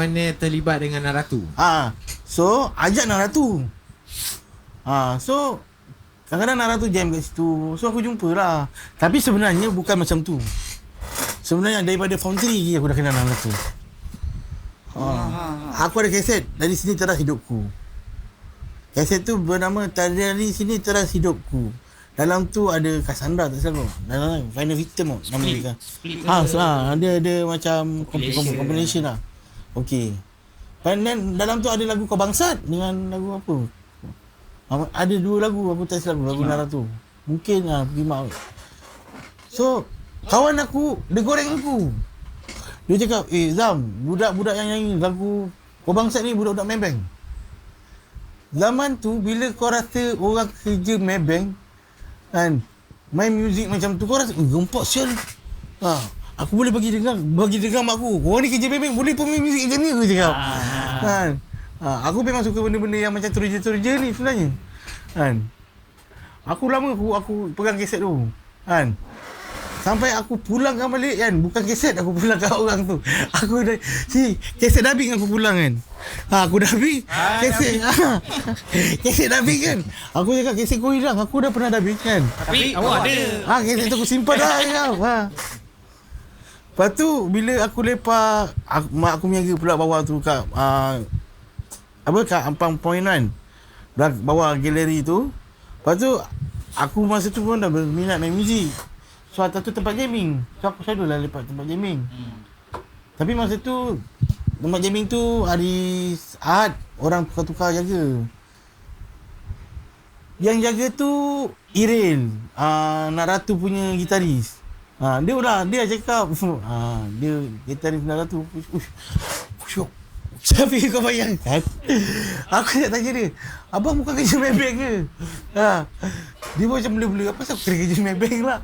mana terlibat dengan Naratu. So ajak Naratu. So kadang-kadang Naratu jam kat situ. So aku jumpa lah. Tapi sebenarnya bukan macam tu. Sebenarnya daripada Form 3 aku dah kenal Naratu. Aku ada kaset Dari Sini Teras Hidupku. Kaset tu bernama Dari Sini Teras Hidupku. Dalam tu ada Cassandra tak salah. Dalam Final Victim nama dia. Ada macam combination lah. Okey. Dan dalam tu ada lagu Kau Bangsat dengan lagu apa? Ada 2 lagu aku tak salah lagu Naratu. Mungkin Bima. So kawan aku dia goreng aku. Dia cakap, Zam, budak-budak yang nyanyi lagu Kau Bangsat ni budak-budak Maybank. Zaman tu bila kau rasa orang kerja Maybank kan main muzik macam tu, kau rasa gempak sial. Aku boleh bagi dengar mak aku. Kau ni kerja Maybank boleh pun main muzik macam ni, aku cakap. Kan. Aku memang suka benda-benda yang macam teruja-teruja ni sebenarnya. Kan. Aku lama aku pegang kaset tu. Kan. Sampai aku pulangkan balik kan. Bukan kaset aku pulangkan orang tu. Aku dah kaset dubbing aku pulang kan. Aku dubbing kaset. Kaset dubbing kan. Aku cakap kaset kau hilang. Aku dah pernah dubbing kan. Tapi awak ada. Kaset tu aku simpan dah kau. Lepas tu bila aku lepak, mak aku menjaga pula bawah tu kat kat Ampang Point kan. Bawah galeri tu. Lepas tu aku masa tu pun dah berminat main muzik. So atas tu tempat jamming. So aku selalu lah lepak tempat jamming. Tapi masa tu tempat jamming tu hari Ahad orang tukar-tukar jaga. Yang jaga tu Iril, Naratu punya gitaris. Dia cakap dia gitaris Naratu. Syok. Tapi kau bayangkan aku nak tanya dia, abang bukan kerja Maybank ke? Dia macam bela-bela, apa pasal aku kerja Maybank lah.